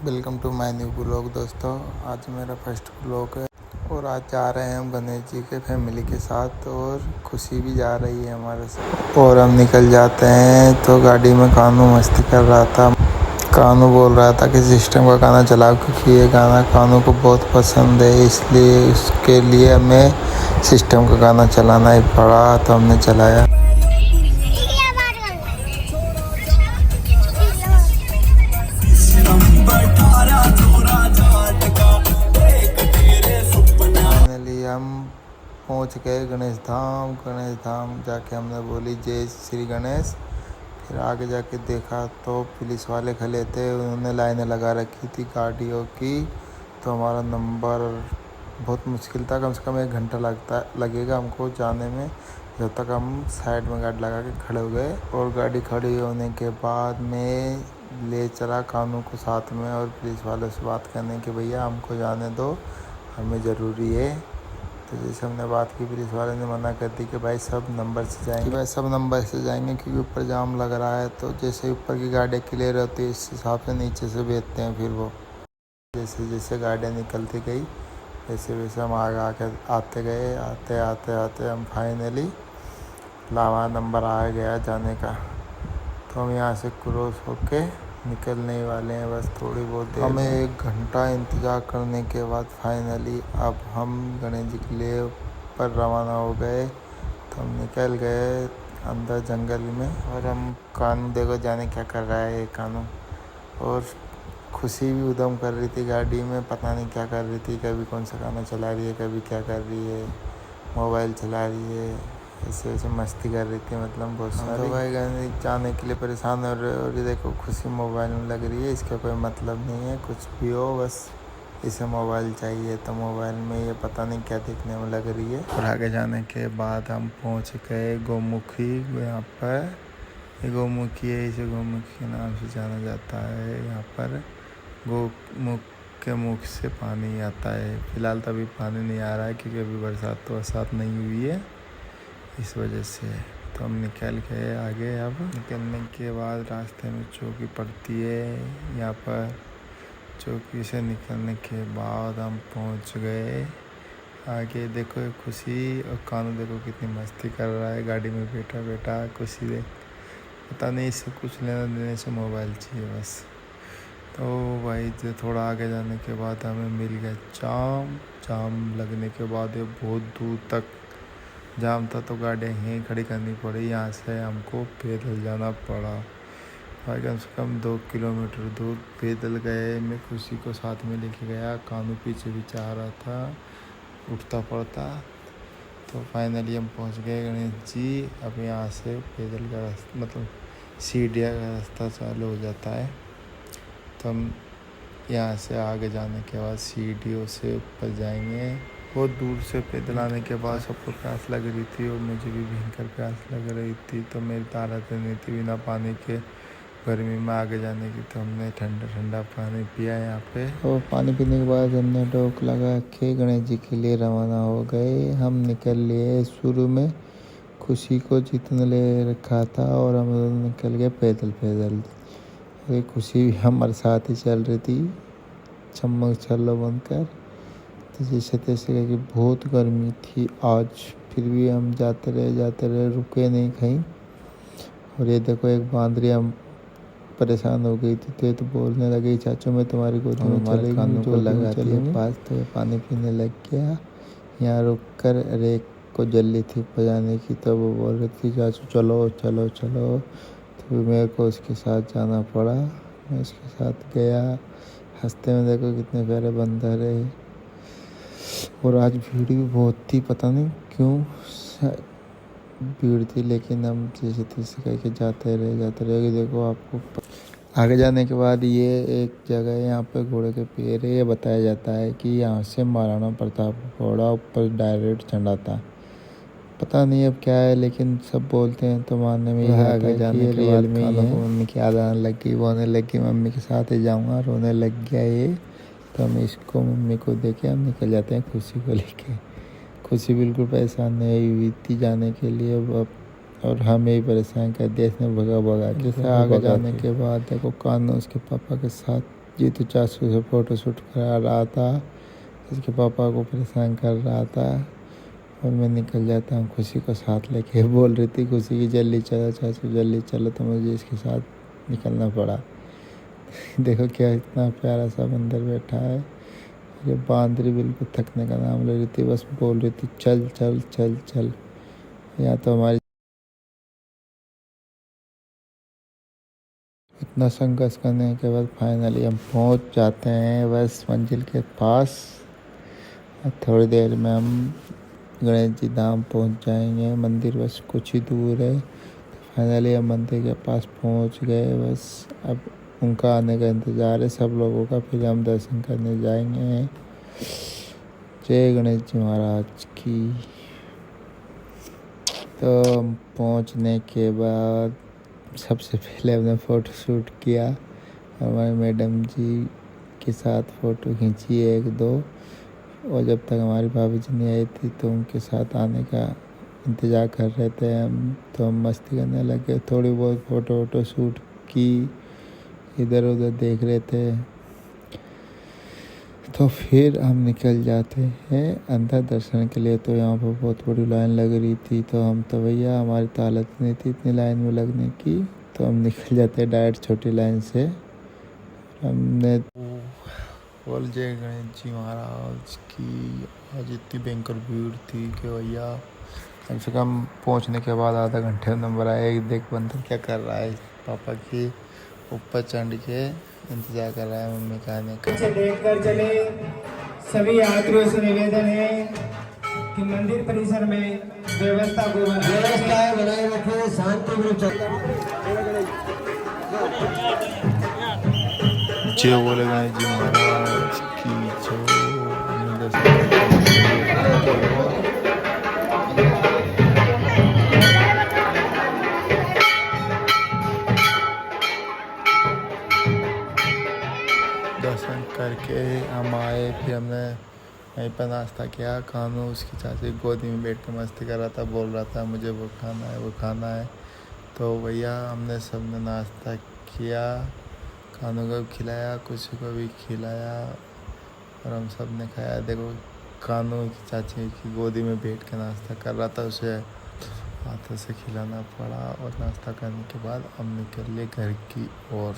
Welcome to my new blog. दोस्तों, आज मेरा फर्स्ट ब्लॉग है और आज जा रहे हैं हम गणेश जी के फैमिली के साथ और खुशी भी जा रही है हमारे साथ। और हम निकल जाते हैं तो गाड़ी में कानू मस्ती कर रहा था। कानू बोल रहा था कि सिस्टम का गाना चलाओ, क्योंकि ये गाना कानू को बहुत पसंद है, इसलिए उसके लिए हमें सिस्टम का गाना चलाना ही पड़ा। तो हमने चलाया। फाइनली हम पहुंच गए गणेश धाम जाके हमने बोली जय श्री गणेश। फिर आगे जाके देखा तो पुलिस वाले खड़े थे, उन्होंने लाइनें लगा रखी थी गाड़ियों की। तो हमारा नंबर बहुत मुश्किल था, कम से कम 1 घंटा लगेगा हमको जाने में, जब तक हम साइड में गाड़ी लगा के खड़े हो गए। और गाड़ी खड़ी होने के बाद में ले चला कानू को साथ में और पुलिस वालों से बात करने कि भैया हमको जाने दो, हमें ज़रूरी है। तो जैसे हमने बात की, पुलिस वाले ने मना कर दी कि भाई सब नंबर से जाएंगे क्योंकि ऊपर जाम लग रहा है। तो जैसे ऊपर की गाड़ियाँ क्लियर होती है, इस हिसाब से नीचे से भेजते हैं। फिर वो जैसे जैसे गाड़ियाँ निकलती गई वैसे वैसे हम आगे आते गए। आते हम फाइनली लावा नंबर आ गया जाने का। तो हम यहाँ से क्रॉस होके निकलने वाले हैं, बस थोड़ी बहुत देर। हमें 1 घंटा इंतज़ार करने के बाद फाइनली अब हम गणेश जी के लिए पर रवाना हो गए। तो हम निकल गए अंदर जंगल में। और हम कानू देखो जाने क्या कर रहा है ये कानू। और खुशी भी उधम कर रही थी गाड़ी में, पता नहीं क्या कर रही थी, कभी कौन सा गाना चला रही है, कभी क्या कर रही है, मोबाइल चला रही है, ऐसे वैसे मस्ती कर रही थी। मतलब बहुत सारी। तो भाई जाने के लिए परेशान हो रहे। और ये देखो खुशी मोबाइल में लग रही है, इसका कोई मतलब नहीं है, कुछ भी हो बस इसे मोबाइल चाहिए। तो मोबाइल में ये पता नहीं क्या देखने में लग रही है। और आगे जाने के बाद हम पहुंच गए गौमुखी। यहाँ पर ये गौमुखी है, इसे गौमुखी के नाम से जाना जाता है। यहाँ पर गौमुख के मुख से पानी आता है। फिलहाल तो अभी पानी नहीं आ रहा है क्योंकि अभी बरसात नहीं हुई है, इस वजह से। तो हम निकल गए आगे। अब निकलने के बाद रास्ते में चौकी पड़ती है। यहाँ पर चौकी से निकलने के बाद हम पहुँच गए आगे। देखो खुशी और कानू देखो कितनी मस्ती कर रहा है गाड़ी में बैठा। खुशी देख, पता नहीं इससे कुछ लेना देने से मोबाइल चाहिए बस। तो भाई थोड़ा आगे जाने के बाद हमें मिल गया जाम लगने के बाद ये बहुत दूर तक जाम था, तो गाड़ियाँ यहीं खड़ी करनी पड़ी। यहाँ से हमको पैदल जाना पड़ा। भाई कम से कम 2 किलोमीटर दूर पैदल गए। मैं खुशी को साथ में लेके गया, कानू पीछे आ रहा था उठता पड़ता। तो फाइनली हम पहुँच गए गणेश जी। अब यहाँ से पैदल का रास्ता मतलब सीढ़ियाँ का रास्ता चालू हो जाता है। तो हम यहाँ से आगे जाने के बाद सीढ़ियों से ऊपर जाएंगे। बहुत दूर से पैदल आने के बाद सबको प्यास लग रही थी और मुझे भी भयंकर प्यास लग रही थी। तो मेरी ताकत नहीं थी बिना पानी के गर्मी में आगे जाने की। तो हमने ठंडा पानी पिया यहाँ पे। और पानी पीने के बाद हमने टोक लगा के गणेश जी के लिए रवाना हो गए। हम निकल लिए शुरू में खुशी को जीतने ले रखा था और हम निकल गए पैदल। ये खुशी भी हमारे साथ ही चल रही थी, चम्मक छल्लो बनकर। तो जैसे तैसे करके बहुत गर्मी थी आज, फिर भी हम जाते रहे, रुके नहीं कहीं। और ये देखो एक बांदरी हम परेशान हो गई थी, तो ये तो बोलने लगी चाचू मैं तुम्हारी गोदी में चलेगी, कानों को लगाती है पास। तो पानी पीने लग गया। यहाँ रुक कर रेक को जल्दी थी बजाने की, तो वो बोल रही थी चाचू चलो। तो मेरे को उसके साथ जाना पड़ा। मैं उसके साथ गया। रास्ते में देखो कितने प्यारे बंदर है। और आज भीड़ भी बहुत थी, पता नहीं क्यों भीड़ थी, लेकिन हम जैसे तैसे करके जाते रहे। देखो आपको आगे जाने के बाद ये एक जगह है, यहाँ पे घोड़े के पैर है। ये बताया जाता है कि यहाँ से महाराणा प्रताप घोड़ा ऊपर डायरेक्ट चढ़ा था। पता नहीं अब क्या है, लेकिन सब बोलते हैं तो मानने में ही आगे जाने के बाद मम्मी की याद आने लगी, रोने लगी। मम्मी के साथ ही जाऊँगा, रोने लग गया ये। तो हम इसको मम्मी को देके हम निकल जाते हैं खुशी को लेके। खुशी बिल्कुल परेशान नहीं हुई थी जाने के लिए, और हमें ही परेशान कर दिया इसने भगा के। आगे जाने के बाद देखो कानू उसके पापा के साथ जीतू चाचू से फ़ोटो शूट करा रहा था, इसके पापा को परेशान कर रहा था। और मैं निकल जाता हूँ खुशी को साथ लेके। बोल रही थी खुशी की जल्दी चलो चाचू जल्दी चलो, तो मुझे इसके साथ निकलना पड़ा। देखो क्या इतना प्यारा सा बंदर बैठा है। ये बांदरी बिल्कुल थकने का नाम ले रही थी, बस बोल रही थी चल चल चल चल। यहाँ तो हमारी इतना संघर्ष करने के बाद फाइनली हम पहुँच जाते हैं बस मंजिल के पास। थोड़ी देर में हम गणेश जी धाम पहुँच जाएंगे। मंदिर बस कुछ ही दूर है। फाइनली हम मंदिर के पास पहुँच गए। बस अब उनका आने का इंतज़ार है सब लोगों का, फिर हम दर्शन करने जाएंगे। जय गणेश जी महाराज की। तो हम पहुँचने के बाद सबसे पहले हमने फ़ोटो शूट किया। हमारे मैडम जी के साथ फ़ोटो खींची 1-2। और जब तक हमारी भाभी जी नहीं आई थी तो उनके साथ आने का इंतज़ार कर रहे थे हम। तो हम मस्ती करने लगे, थोड़ी बहुत फ़ोटो वोटो शूट की, इधर उधर देख रहे थे। तो फिर हम निकल जाते हैं अंदर दर्शन के लिए। तो यहाँ पर बहुत बड़ी लाइन लग रही थी, तो हम तो भैया हमारी तो हालत नहीं थी इतनी लाइन में लगने की, तो हम निकल जाते हैं डायरेक्ट छोटी लाइन से। हमने बोल जय गणेश जी महाराज की। आज इतनी भयंकर भीड़ थी कि भैया कम से कम पहुँचने के बाद आधा घंटे नंबर आया। एक देख बंदर क्या कर रहा है, पापा की ऊपर चढ़ के इंतजार कर रहा है मम्मी का आने का। देख कर चले। सभी यात्रियों से निवेदन है कि मंदिर परिसर में व्यवस्था बनाए रखें, शांति जय बोले गणेश जी महाराज की दर्शन करके हम आए। फिर हमने वहीं पर नाश्ता किया। कानू उसकी चाची गोदी में बैठ कर मस्ती कर रहा था, बोल रहा था मुझे वो खाना है वो खाना है। तो भैया हमने सबने नाश्ता किया, कानू को भी खिलाया, कुछ को भी खिलाया और हम सब ने खाया। देखो कानू की चाची की गोदी में बैठ के नाश्ता कर रहा था, उसे हाथों से खिलाना पड़ा। और नाश्ता करने के बाद हम निकल लिए घर की ओर।